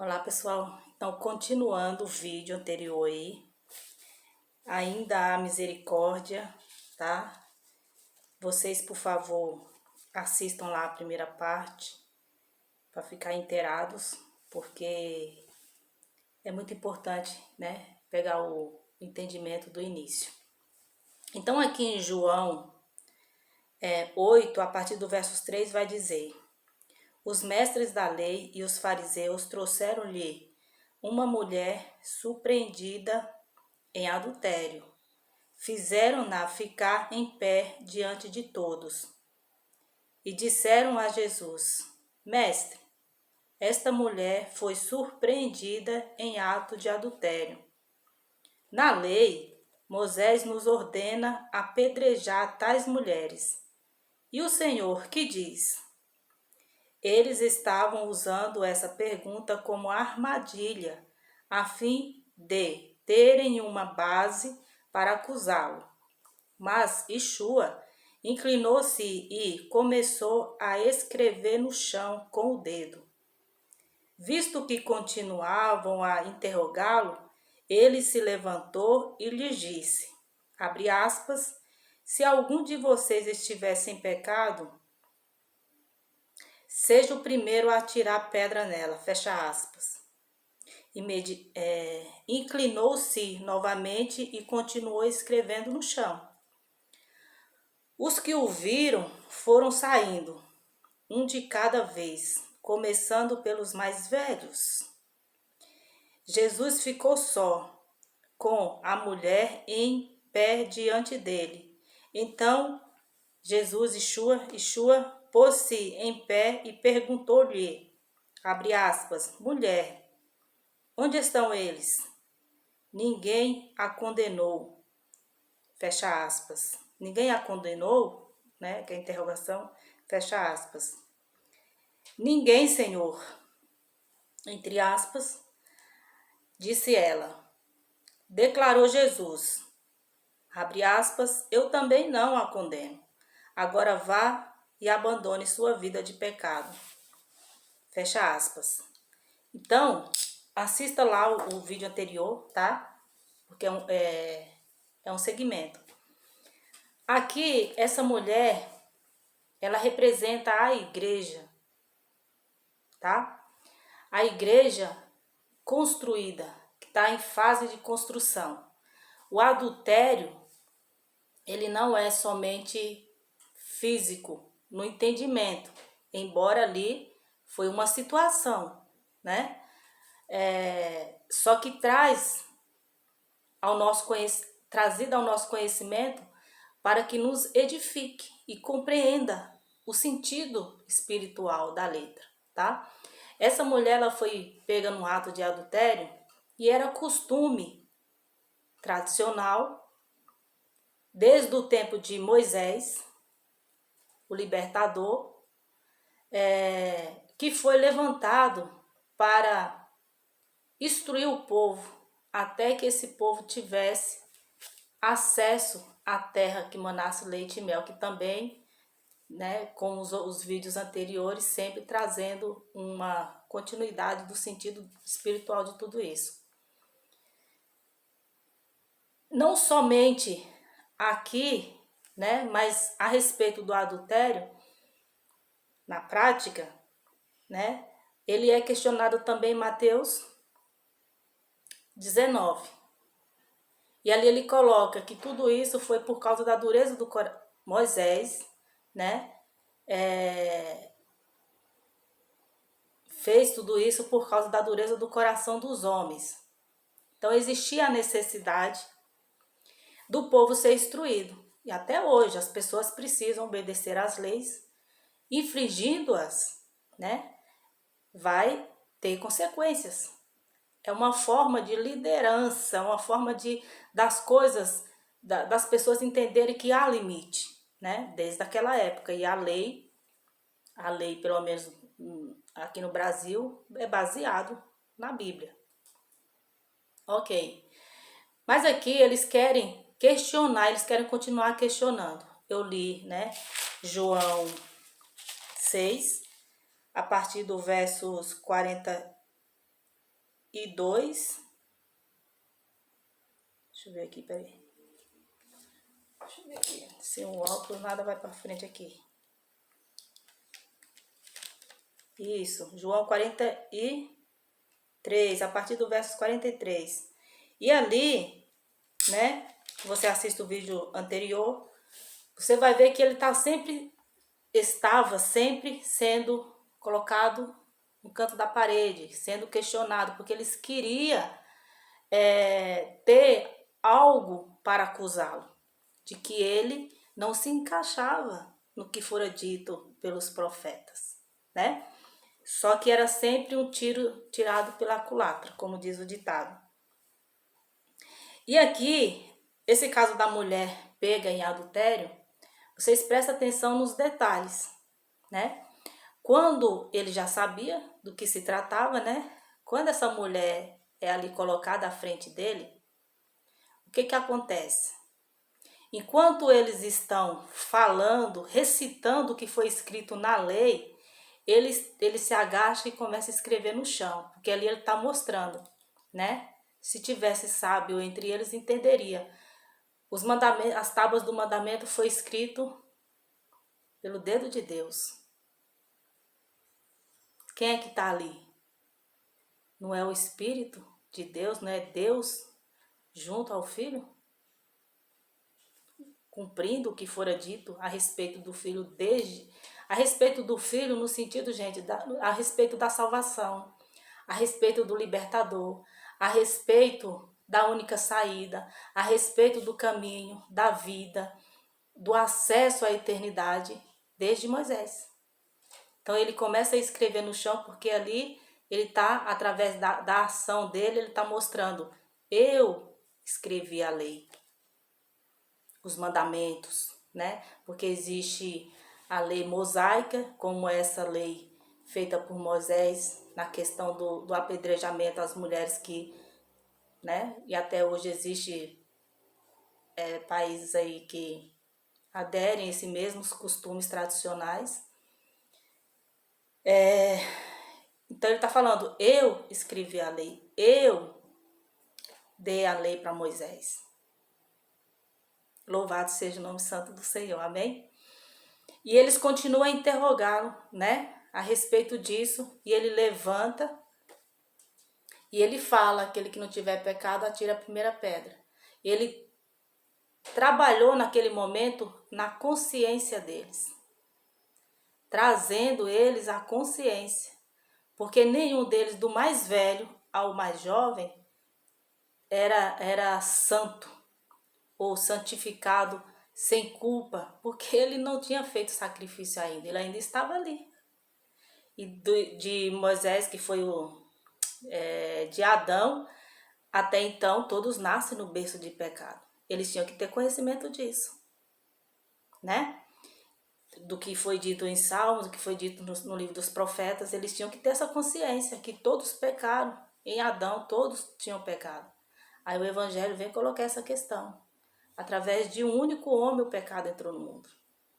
Olá pessoal, então continuando o vídeo anterior aí, ainda há misericórdia, tá? Vocês por favor assistam lá a primeira parte para ficar inteirados, porque é muito importante, né? Pegar o entendimento do início. Então aqui em João 8, a partir do versos 3 vai dizer: Os mestres da lei e os fariseus trouxeram-lhe uma mulher surpreendida em adultério. Fizeram-na ficar em pé diante de todos. E disseram a Jesus: Mestre, esta mulher foi surpreendida em ato de adultério. Na lei, Moisés nos ordena apedrejar tais mulheres. E o Senhor que diz? Eles estavam usando essa pergunta como armadilha, a fim de terem uma base para acusá-lo. Mas Yeshua inclinou-se e começou a escrever no chão com o dedo. Visto que continuavam a interrogá-lo, ele se levantou e lhes disse, abre aspas, se algum de vocês estivesse em pecado, seja o primeiro a atirar pedra nela, fecha aspas. Inclinou-se novamente e continuou escrevendo no chão. Os que o viram foram saindo, um de cada vez, começando pelos mais velhos. Jesus ficou só, com a mulher em pé diante dele. Então, Jesus, Yeshua, pôs-se em pé e perguntou-lhe, abre aspas, mulher, onde estão eles? Ninguém a condenou, fecha aspas. Ninguém a condenou, né? Que é a interrogação, fecha aspas. Ninguém, Senhor, entre aspas, disse ela. Declarou Jesus, abre aspas, eu também não a condeno. Agora vá e abandone sua vida de pecado. Fecha aspas. Então, assista lá o vídeo anterior, tá? Porque é um segmento. Aqui, essa mulher, ela representa a igreja, tá? A igreja construída, que está em fase de construção. O adultério, ele não é somente físico, no entendimento, embora ali foi uma situação, né? Só que trazida ao nosso conhecimento para que nos edifique e compreenda o sentido espiritual da letra, tá? Essa mulher, ela foi pega no ato de adultério e era costume tradicional desde o tempo de Moisés, o libertador, que foi levantado para instruir o povo até que esse povo tivesse acesso à terra que manasse leite e mel, que também, né, como os vídeos anteriores, sempre trazendo uma continuidade do sentido espiritual de tudo isso. Não somente aqui, né, mas a respeito do adultério, na prática, né, ele é questionado também em Mateus 19. E ali ele coloca que tudo isso foi por causa da dureza do Moisés, né? Fez tudo isso por causa da dureza do coração dos homens. Então existia a necessidade do povo ser instruído. E até hoje as pessoas precisam obedecer às leis, infringindo-as, né? Vai ter consequências. É uma forma de liderança, uma forma das coisas, das pessoas entenderem que há limite, né? Desde aquela época. E a lei, pelo menos aqui no Brasil, é baseado na Bíblia. Ok. Mas aqui eles querem questionar, eles querem continuar questionando. Eu li, né? João 6, a partir do versos 40 42. Deixa eu ver aqui, peraí. Deixa eu ver aqui. Sem o óculos, nada vai para frente aqui. Isso, João 43, a partir do verso 43. E ali, né, você assiste o vídeo anterior, você vai ver que ele estava sempre sendo colocado no canto da parede, sendo questionado, porque eles queriam ter algo para acusá-lo, de que ele não se encaixava no que fora dito pelos profetas, né? Só que era sempre um tiro tirado pela culatra, como diz o ditado. E aqui, esse caso da mulher pega em adultério, vocês prestem atenção nos detalhes, né? Quando ele já sabia do que se tratava, né? Quando essa mulher é ali colocada à frente dele, o que acontece? Enquanto eles estão falando, recitando o que foi escrito na lei, ele se agacha e começa a escrever no chão, porque ali ele está mostrando, né? Se tivesse sábio entre eles, entenderia. Os mandamentos, as tábuas do mandamento foi escrito pelo dedo de Deus. Quem é que está ali? Não é o Espírito de Deus, não é Deus junto ao Filho? Cumprindo o que fora dito a respeito do Filho a respeito do Filho no sentido, gente, a respeito da salvação, a respeito do libertador, a respeito da única saída, a respeito do caminho, da vida, do acesso à eternidade, desde Moisés. Então ele começa a escrever no chão, porque ali ele está, através da ação dele, ele está mostrando, eu escrevi a lei, os mandamentos, né? Porque existe a lei mosaica, como essa lei feita por Moisés, na questão do apedrejamento às mulheres que, né? E até hoje existe países aí que aderem a esses mesmos costumes tradicionais. Então ele está falando, eu escrevi a lei, eu dei a lei para Moisés. Louvado seja o nome santo do Senhor, amém? E eles continuam a interrogá-lo, né, a respeito disso, e ele levanta e ele fala, aquele que não tiver pecado, atira a primeira pedra. Ele trabalhou naquele momento na consciência deles, trazendo eles à consciência, porque nenhum deles, do mais velho ao mais jovem, era santo ou santificado sem culpa, porque ele não tinha feito sacrifício ainda, ele ainda estava ali. E de Moisés, que foi de Adão, até então todos nascem no berço de pecado. Eles tinham que ter conhecimento disso, né? Do que foi dito em Salmos, do que foi dito no livro dos profetas, eles tinham que ter essa consciência que todos pecaram. Em Adão todos tinham pecado. Aí o Evangelho vem colocar essa questão. Através de um único homem o pecado entrou no mundo,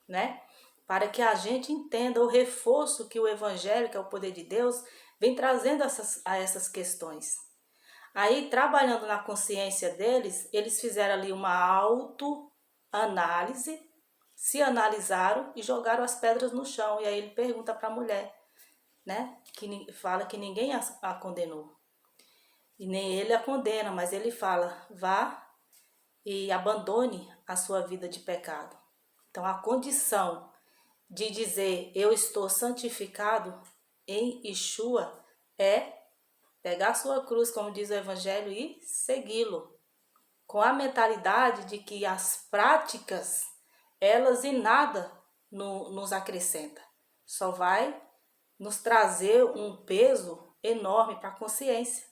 né? Para que a gente entenda o reforço que o Evangelho, que é o poder de Deus, vem trazendo a essas questões. Aí, trabalhando na consciência deles, eles fizeram ali uma autoanálise, se analisaram e jogaram as pedras no chão. E aí ele pergunta para a mulher, né? Que fala que ninguém a condenou. E nem ele a condena, mas ele fala, vá e abandone a sua vida de pecado. Então, a condição de dizer eu estou santificado em Yeshua é pegar a sua cruz, como diz o Evangelho, e segui-lo. Com a mentalidade de que as práticas, elas em nada nos acrescentam. Só vai nos trazer um peso enorme para a consciência.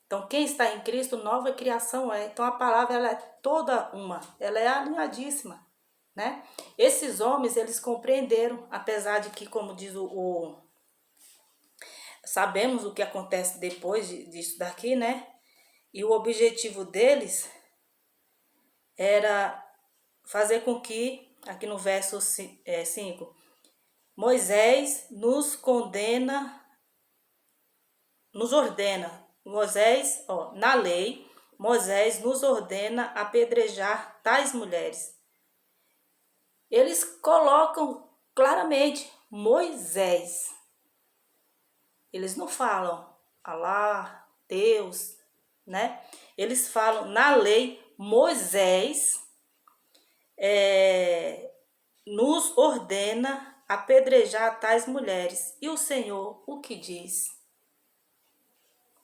Então, quem está em Cristo, nova criação é. Então, a palavra ela é toda uma, ela é alinhadíssima, né? Esses homens, eles compreenderam, apesar de que, como diz sabemos o que acontece depois disso daqui, né? E o objetivo deles era fazer com que, aqui no verso 5, Moisés nos ordena Moisés, na lei, Moisés nos ordena apedrejar tais mulheres. Eles colocam claramente Moisés. Eles não falam Alá, Deus, né? Eles falam na lei, Moisés nos ordena apedrejar tais mulheres. E o Senhor, o que diz?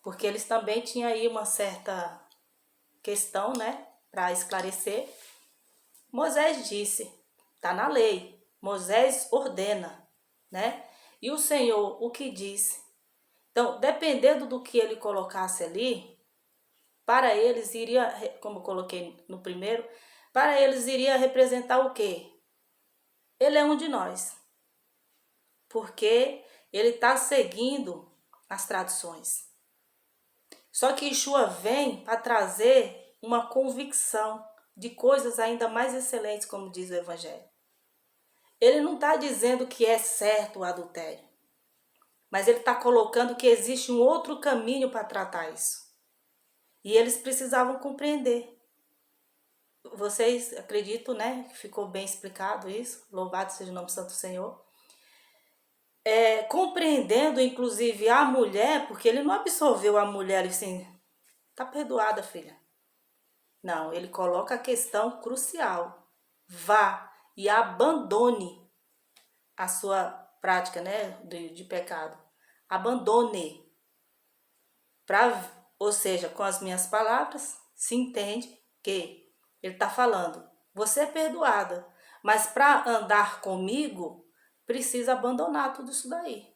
Porque eles também tinham aí uma certa questão, né, para esclarecer. Moisés disse, está na lei, Moisés ordena, né? E o Senhor, o que disse? Então, dependendo do que ele colocasse ali, para eles iria, como eu coloquei no primeiro, para eles iria representar o quê? Ele é um de nós, porque ele está seguindo as tradições. Só que Yeshua vem para trazer uma convicção de coisas ainda mais excelentes, como diz o Evangelho. Ele não está dizendo que é certo o adultério, mas ele está colocando que existe um outro caminho para tratar isso. E eles precisavam compreender. Vocês acreditam, né? Que ficou bem explicado isso. Louvado seja o nome santo do Senhor. Compreendendo, inclusive, a mulher, porque ele não absolveu a mulher assim, tá perdoada, filha. Não, ele coloca a questão crucial. Vá e abandone a sua prática, né, de pecado. Abandone. Ou seja, com as minhas palavras, se entende que ele está falando, você é perdoada, mas para andar comigo, precisa abandonar tudo isso daí.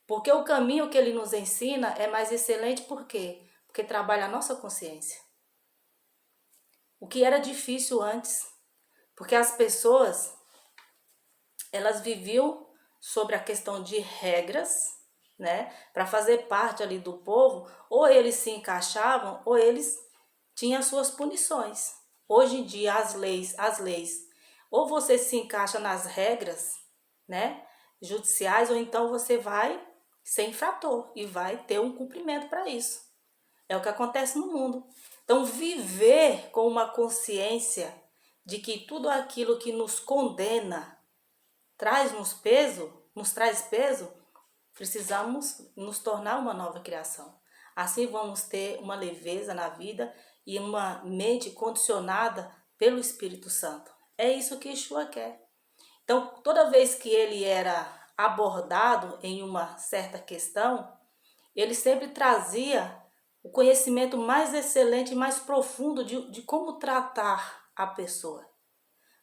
Porque o caminho que ele nos ensina é mais excelente, por quê? Porque trabalha a nossa consciência. O que era difícil antes, porque as pessoas, elas viviam sobre a questão de regras, né? Para fazer parte ali do povo, ou eles se encaixavam, ou eles tinham suas punições. Hoje em dia, as leis, ou você se encaixa nas regras, né, judiciais, ou então você vai ser infrator e vai ter um cumprimento para isso. É o que acontece no mundo. Então, viver com uma consciência de que tudo aquilo que nos condena traz peso, precisamos nos tornar uma nova criação. Assim vamos ter uma leveza na vida e uma mente condicionada pelo Espírito Santo. É isso que Yeshua quer. Então, toda vez que ele era abordado em uma certa questão, ele sempre trazia o conhecimento mais excelente e mais profundo de como tratar a pessoa.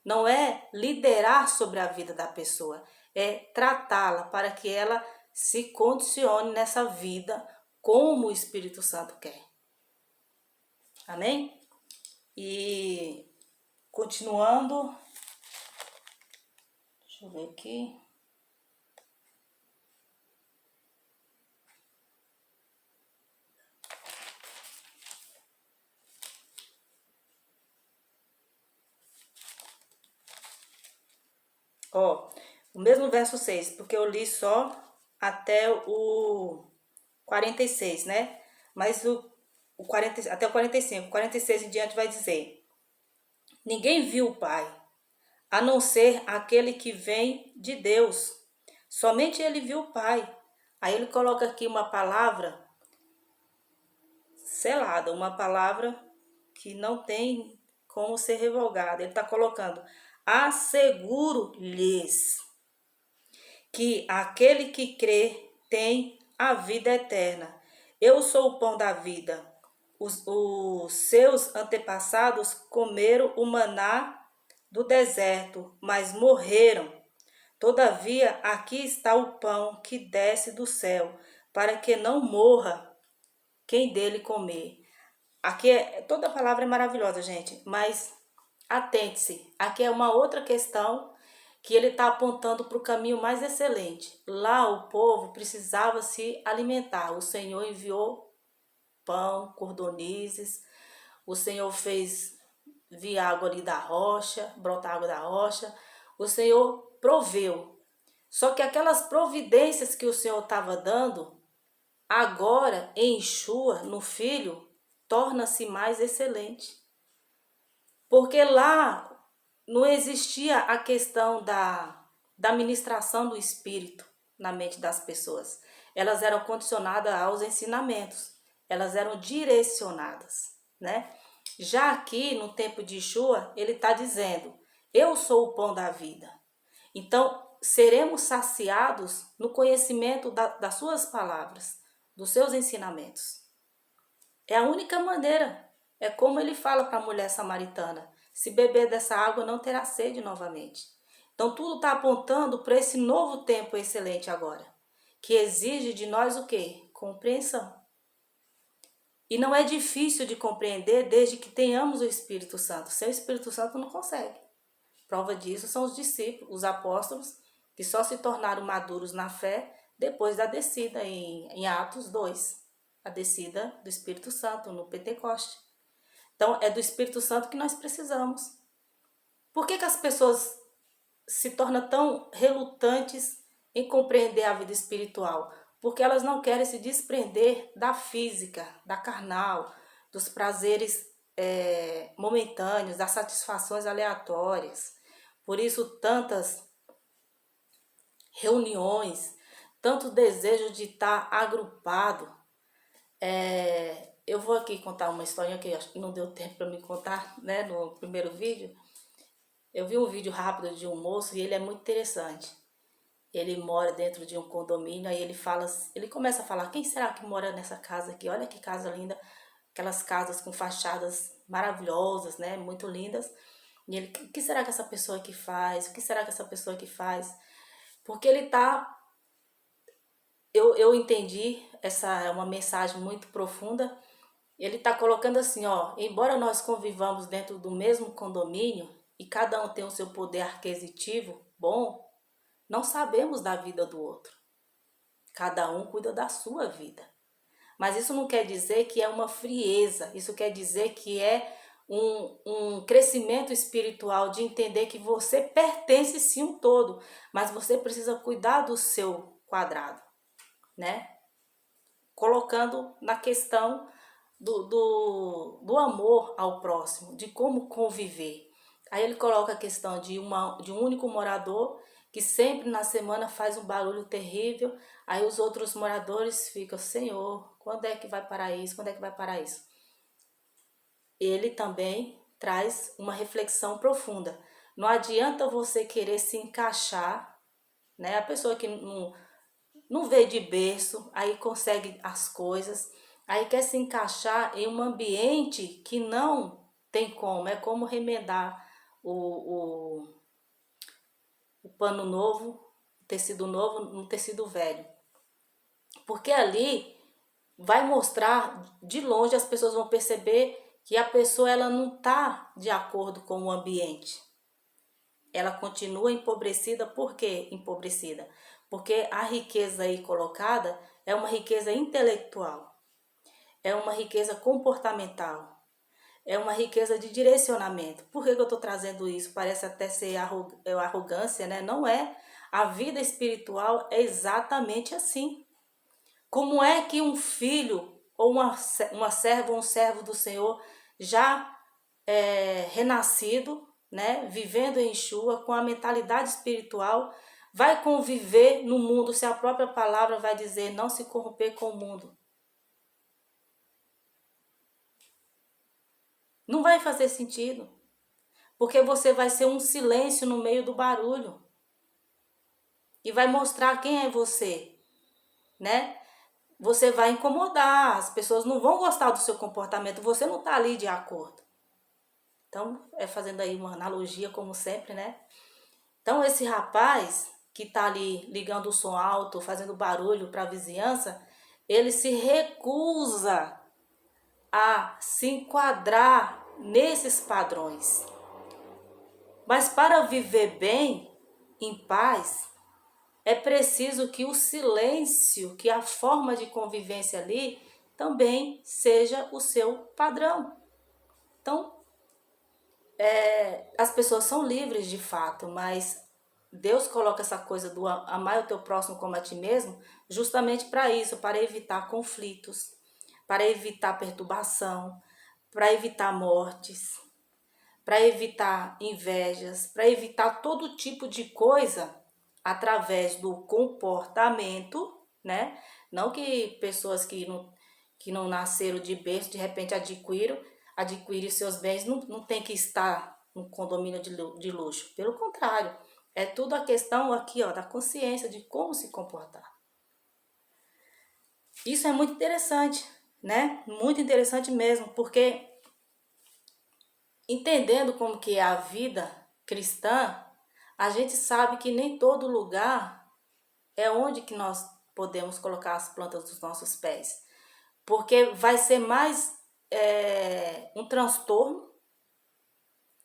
Não é liderar sobre a vida da pessoa, é tratá-la para que ela se condicione nessa vida como o Espírito Santo quer. Amém? E continuando, deixa eu ver aqui. O mesmo verso 6, porque eu li só até o 46, né? Mas até o 45, 46 em diante vai dizer: ninguém viu o Pai, a não ser aquele que vem de Deus. Somente ele viu o Pai. Aí ele coloca aqui uma palavra selada, uma palavra que não tem como ser revogada. Ele está colocando: asseguro-lhes que aquele que crê tem a vida eterna. Eu sou o pão da vida. Os seus antepassados comeram o maná do deserto, mas morreram. Todavia, aqui está o pão que desce do céu, para que não morra quem dele comer. Aqui toda a palavra é maravilhosa, gente, mas atente-se. Aqui é uma outra questão que ele está apontando para o caminho mais excelente. Lá o povo precisava se alimentar. O Senhor enviou pão, cordonizes. O Senhor fez vir água ali da rocha, brotar água da rocha. O Senhor proveu. Só que aquelas providências que o Senhor estava dando agora em Yeshua, no Filho, torna-se mais excelente. Porque lá não existia a questão da ministração do Espírito na mente das pessoas. Elas eram condicionadas aos ensinamentos, elas eram direcionadas, né? Já aqui, no tempo de Yeshua, ele está dizendo, eu sou o pão da vida. Então, seremos saciados no conhecimento das suas palavras, dos seus ensinamentos. É a única maneira. É como ele fala para a mulher samaritana, se beber dessa água não terá sede novamente. Então, tudo está apontando para esse novo tempo excelente agora, que exige de nós o quê? Compreensão. E não é difícil de compreender desde que tenhamos o Espírito Santo. Sem o Espírito Santo não consegue. Prova disso são os discípulos, os apóstolos, que só se tornaram maduros na fé depois da descida em Atos 2, a descida do Espírito Santo no Pentecoste. Então, é do Espírito Santo que nós precisamos. Por que as pessoas se tornam tão relutantes em compreender a vida espiritual? Porque elas não querem se desprender da física, da carnal, dos prazeres momentâneos, das satisfações aleatórias. Por isso, tantas reuniões, tanto desejo de estar agrupado. Eu vou aqui contar uma historinha que acho que não deu tempo para me contar, né, no primeiro vídeo. Eu vi um vídeo rápido de um moço e ele é muito interessante. Ele mora dentro de um condomínio, aí ele começa a falar, quem será que mora nessa casa aqui? Olha que casa linda, aquelas casas com fachadas maravilhosas, né, muito lindas. E ele, o que será que essa pessoa aqui faz? O que será que essa pessoa aqui faz? Porque ele tá... Eu entendi, essa é uma mensagem muito profunda. Ele está colocando assim, ó, embora nós convivamos dentro do mesmo condomínio e cada um tem o seu poder aquisitivo bom, não sabemos da vida do outro. Cada um cuida da sua vida. Mas isso não quer dizer que é uma frieza, isso quer dizer que é um crescimento espiritual de entender que você pertence sim um todo, mas você precisa cuidar do seu quadrado, né? Colocando na questão do amor ao próximo, de como conviver. Aí ele coloca a questão de um único morador que sempre na semana faz um barulho terrível, aí os outros moradores ficam, Senhor, quando é que vai parar isso? Quando é que vai parar isso? Ele também traz uma reflexão profunda. Não adianta você querer se encaixar, né? A pessoa que não vê de berço, aí consegue as coisas, aí quer se encaixar em um ambiente que não tem como, é como remendar o pano novo, o tecido novo no tecido velho. Porque ali vai mostrar, de longe as pessoas vão perceber que a pessoa ela não está de acordo com o ambiente. Ela continua empobrecida. Por que empobrecida? Porque a riqueza aí colocada é uma riqueza intelectual, é uma riqueza comportamental, é uma riqueza de direcionamento. Por que eu estou trazendo isso? Parece até ser arrogância, né? Não é. A vida espiritual é exatamente assim. Como é que um filho ou uma serva ou um servo do Senhor já renascido, né, vivendo em Yeshua, com a mentalidade espiritual, vai conviver no mundo se a própria palavra vai dizer não se corromper com o mundo? Não vai fazer sentido, porque você vai ser um silêncio no meio do barulho e vai mostrar quem é você, né? Você vai incomodar, as pessoas não vão gostar do seu comportamento, você não está ali de acordo. Então, fazendo aí uma analogia, como sempre, né? Então, esse rapaz que está ali ligando o som alto, fazendo barulho para a vizinhança, ele se recusa a se enquadrar nesses padrões. Mas para viver bem, em paz, é preciso que o silêncio, que a forma de convivência ali, também seja o seu padrão. Então, as pessoas são livres de fato, mas Deus coloca essa coisa do amar o teu próximo como a ti mesmo justamente para isso, para evitar conflitos, para evitar perturbação, para evitar mortes, para evitar invejas, para evitar todo tipo de coisa através do comportamento, né? Não que pessoas que não nasceram de berço, de repente adquirem seus bens, não tem que estar no condomínio de luxo. Pelo contrário, é tudo a questão aqui, ó, da consciência de como se comportar. Isso é muito interessante, né? Muito interessante mesmo, porque entendendo como que é a vida cristã, a gente sabe que nem todo lugar é onde que nós podemos colocar as plantas dos nossos pés. Porque vai ser mais um transtorno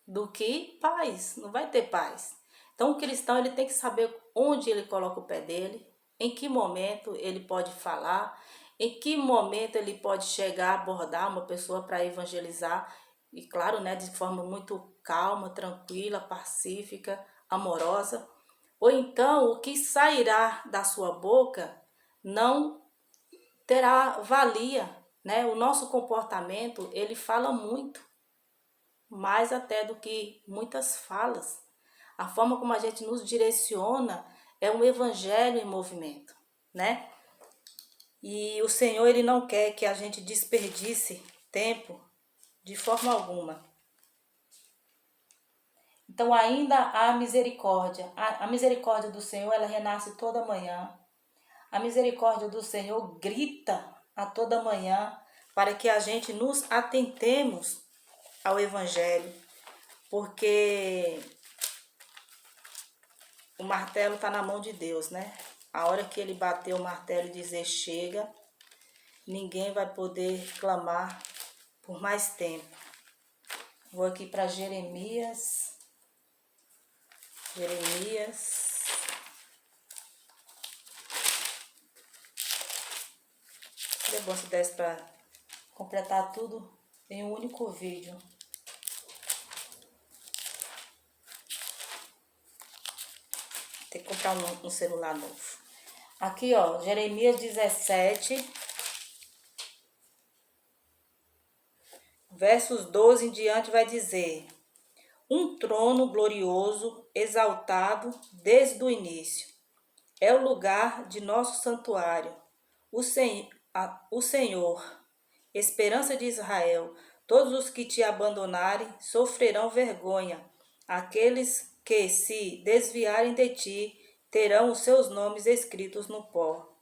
do que paz, não vai ter paz. Então o cristão ele tem que saber onde ele coloca o pé dele, em que momento ele pode falar, em que momento ele pode chegar, abordar uma pessoa para evangelizar, e claro, né, de forma muito calma, tranquila, pacífica, amorosa. Ou então o que sairá da sua boca não terá valia, né? O nosso comportamento, ele fala muito, mais até do que muitas falas. A forma como a gente nos direciona é um evangelho em movimento, né? E o Senhor, ele não quer que a gente desperdice tempo de forma alguma. Então ainda há misericórdia. A misericórdia do Senhor, ela renasce toda manhã. A misericórdia do Senhor grita a toda manhã para que a gente nos atentemos ao Evangelho, porque o martelo está na mão de Deus, né? A hora que ele bater o martelo e dizer chega, ninguém vai poder clamar por mais tempo. Vou aqui para Jeremias. Seria bom se desse para completar tudo em um único vídeo. Tem que comprar um celular novo. Aqui, ó, Jeremias 17, versos 12 em diante vai dizer: um trono glorioso, exaltado desde o início. É o lugar de nosso santuário. O Senhor, esperança de Israel, todos os que te abandonarem sofrerão vergonha. Aqueles que se desviarem de ti terão os seus nomes escritos no pó,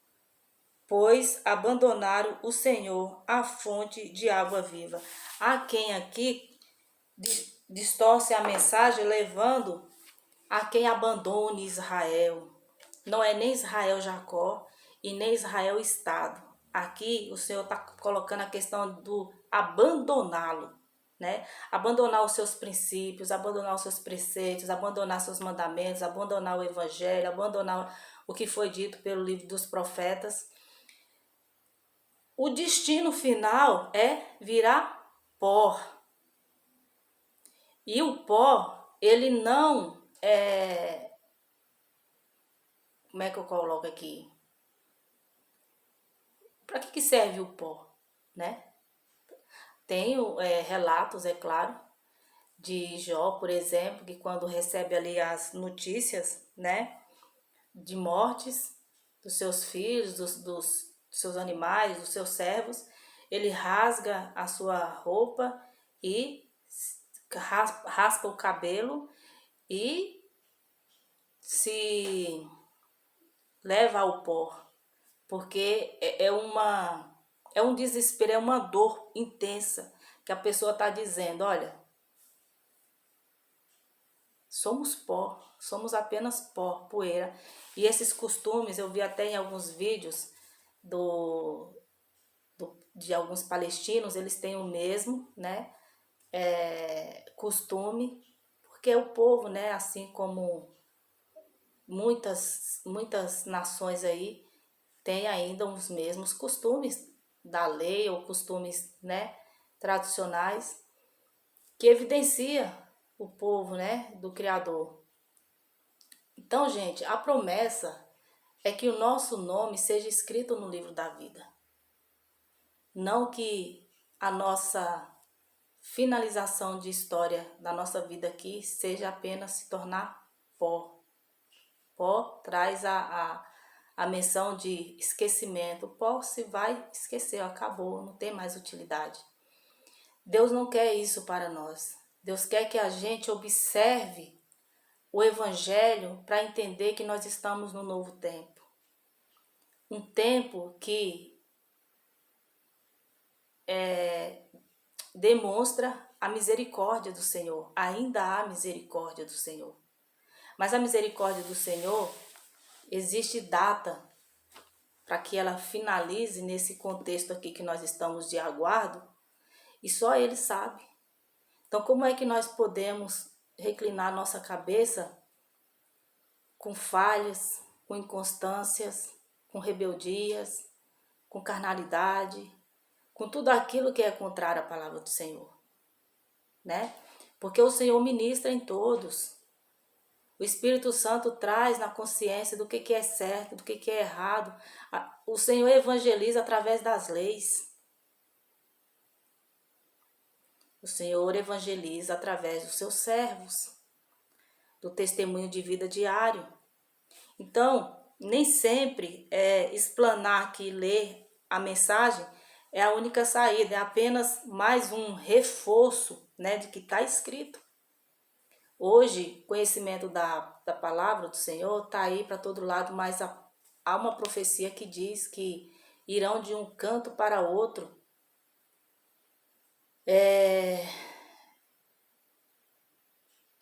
pois abandonaram o Senhor, a fonte de água viva. Há quem aqui distorce a mensagem levando a quem abandone Israel. Não é nem Israel Jacó e nem Israel Estado. Aqui o Senhor está colocando a questão do abandoná-lo, né? Abandonar os seus princípios, abandonar os seus preceitos, abandonar seus mandamentos, abandonar o evangelho, abandonar o que foi dito pelo livro dos profetas. O destino final é virar pó. E o pó, ele não é... Como é que eu coloco aqui? Para que serve o pó, né? Tenho relatos, é claro, de Jó, por exemplo, que quando recebe ali as notícias, né, de mortes dos seus filhos, dos seus animais, dos seus servos, ele rasga a sua roupa e raspa o cabelo e se leva ao pó, porque é um desespero, é uma dor intensa que a pessoa está dizendo, olha, somos pó, somos apenas pó, poeira. E esses costumes, eu vi até em alguns vídeos de alguns palestinos, eles têm o mesmo, né, costume, porque o povo, né, assim como muitas nações aí, tem ainda os mesmos costumes da lei ou costumes, né, tradicionais que evidencia o povo, né, do Criador. Então, gente, a promessa é que o nosso nome seja escrito no livro da vida. Não que a nossa finalização de história da nossa vida aqui seja apenas se tornar pó. Pó traz a menção de esquecimento. O pó se vai, esqueceu, acabou, não tem mais utilidade. Deus não quer isso para nós. Deus quer que a gente observe o Evangelho para entender que nós estamos no novo tempo. Um tempo que demonstra a misericórdia do Senhor. Ainda há misericórdia do Senhor. Mas a misericórdia do Senhor, existe data para que ela finalize nesse contexto aqui que nós estamos de aguardo, e só Ele sabe. Então, como é que nós podemos reclinar nossa cabeça com falhas, com inconstâncias, com rebeldias, com carnalidade, com tudo aquilo que é contrário à palavra do Senhor, né? Porque o Senhor ministra em todos. O Espírito Santo traz na consciência do que é certo, do que é errado. O Senhor evangeliza através das leis. O Senhor evangeliza através dos seus servos, do testemunho de vida diário. Então, nem sempre explanar aqui, ler a mensagem é a única saída, é apenas mais um reforço, né, de que está escrito. Hoje, conhecimento da palavra do Senhor está aí para todo lado, mas há uma profecia que diz que irão de um canto para outro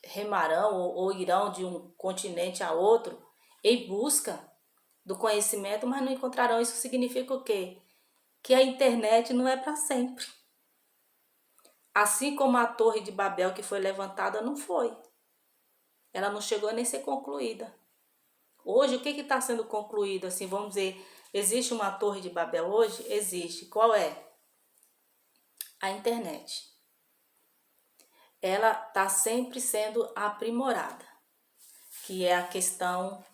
remarão ou irão de um continente a outro em busca do conhecimento, mas não encontrarão. Isso significa o quê? Que a internet não é para sempre. Assim como a Torre de Babel que foi levantada não foi. Ela não chegou nem a ser concluída. Hoje, o que está sendo concluído? Assim, vamos dizer, existe uma Torre de Babel hoje? Existe. Qual é? A internet. Ela está sempre sendo aprimorada, que é a questão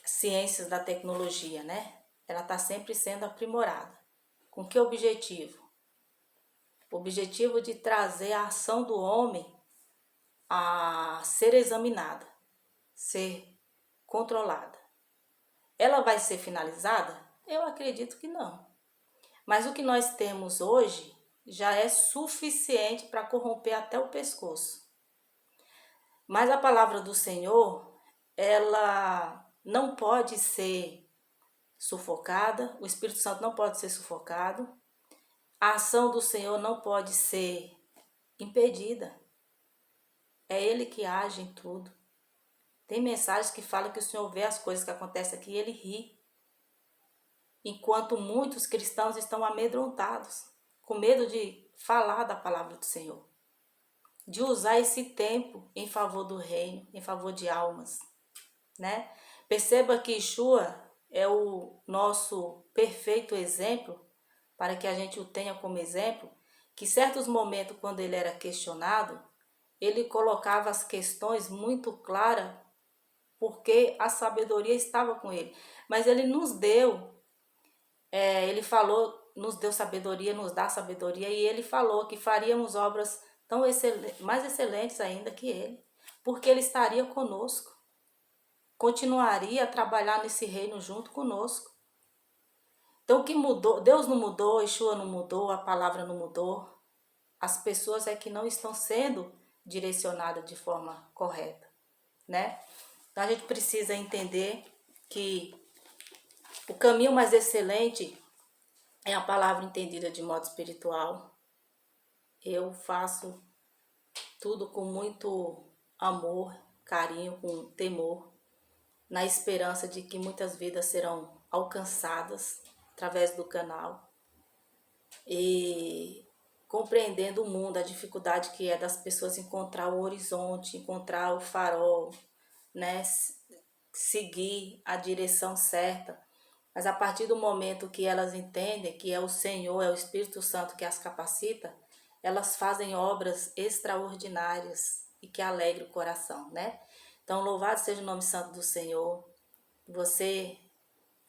ciências da tecnologia, né? Ela está sempre sendo aprimorada. Com que objetivo? O objetivo de trazer a ação do homem a ser examinada, ser controlada. Ela vai ser finalizada? Eu acredito que não. Mas o que nós temos hoje já é suficiente para corromper até o pescoço. Mas a palavra do Senhor, ela não pode ser sufocada, o Espírito Santo não pode ser sufocado, a ação do Senhor não pode ser impedida. É Ele que age em tudo. Tem mensagens que falam que o Senhor vê as coisas que acontecem aqui e Ele ri. Enquanto muitos cristãos estão amedrontados, com medo de falar da palavra do Senhor, de usar esse tempo em favor do reino, em favor de almas, né? Perceba que Yeshua é o nosso perfeito exemplo, para que a gente o tenha como exemplo, que certos momentos, quando ele era questionado, ele colocava as questões muito claras, porque a sabedoria estava com ele. Mas ele nos deu, ele falou, nos deu sabedoria, nos dá sabedoria, e ele falou que faríamos obras tão mais excelentes ainda que ele, porque ele estaria conosco, continuaria a trabalhar nesse reino junto conosco. Então o que mudou? Deus não mudou, Yeshua não mudou, a palavra não mudou. As pessoas é que não estão sendo direcionadas de forma correta, né? Então a gente precisa entender que o caminho mais excelente é a palavra entendida de modo espiritual. Eu faço tudo com muito amor, carinho, com temor, na esperança de que muitas vidas serão alcançadas através do canal e compreendendo o mundo, a dificuldade que é das pessoas encontrar o horizonte, encontrar o farol, né? Seguir a direção certa. Mas a partir do momento que elas entendem que é o Senhor, é o Espírito Santo que as capacita, elas fazem obras extraordinárias e que alegram o coração, né? Então, louvado seja o nome santo do Senhor. Você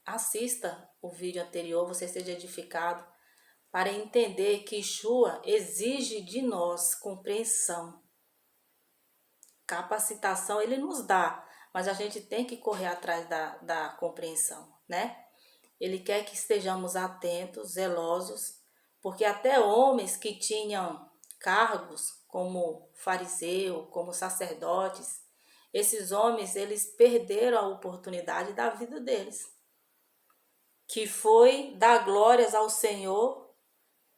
assista o vídeo anterior, você seja edificado, para entender que Yeshua exige de nós compreensão. Capacitação ele nos dá, mas a gente tem que correr atrás da compreensão, né? Ele quer que estejamos atentos, zelosos, porque até homens que tinham cargos como fariseu, como sacerdotes, esses homens, eles perderam a oportunidade da vida deles, que foi dar glórias ao Senhor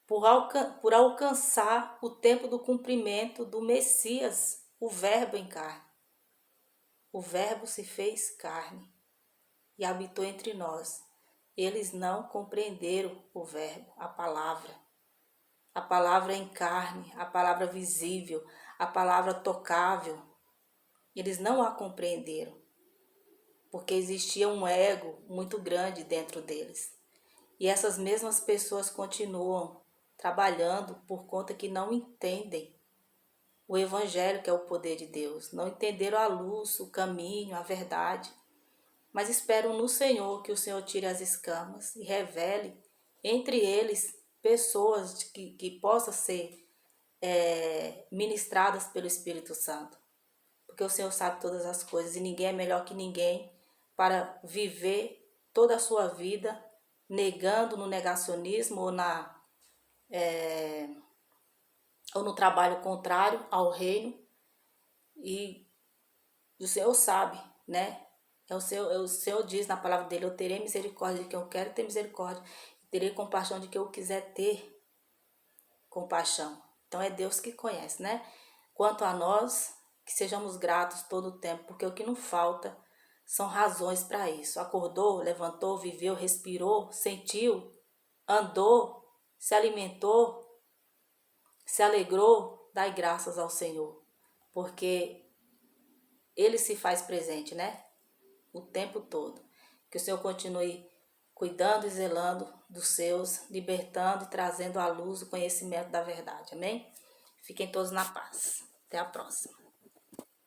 por alcançar o tempo do cumprimento do Messias, o Verbo em carne. O Verbo se fez carne e habitou entre nós. Eles não compreenderam o Verbo, a palavra em carne, a palavra visível, a palavra tocável. Eles não a compreenderam, porque existia um ego muito grande dentro deles. E essas mesmas pessoas continuam trabalhando por conta que não entendem o Evangelho, que é o poder de Deus. Não entenderam a luz, o caminho, a verdade. Mas esperam no Senhor que o Senhor tire as escamas e revele entre eles pessoas que possam ser ministradas pelo Espírito Santo. Porque o Senhor sabe todas as coisas e ninguém é melhor que ninguém para viver toda a sua vida negando no negacionismo ou no trabalho contrário ao reino. E o Senhor sabe, né? O Senhor diz na palavra dele: eu terei misericórdia de quem eu quero ter misericórdia, terei compaixão de quem eu quiser ter compaixão. Então é Deus que conhece, né? Quanto a nós, que sejamos gratos todo o tempo, porque o que não falta são razões para isso. Acordou, levantou, viveu, respirou, sentiu, andou, se alimentou, se alegrou, dai graças ao Senhor, porque Ele se faz presente, né? O tempo todo. Que o Senhor continue cuidando e zelando dos seus, libertando e trazendo à luz o conhecimento da verdade. Amém? Fiquem todos na paz. Até a próxima.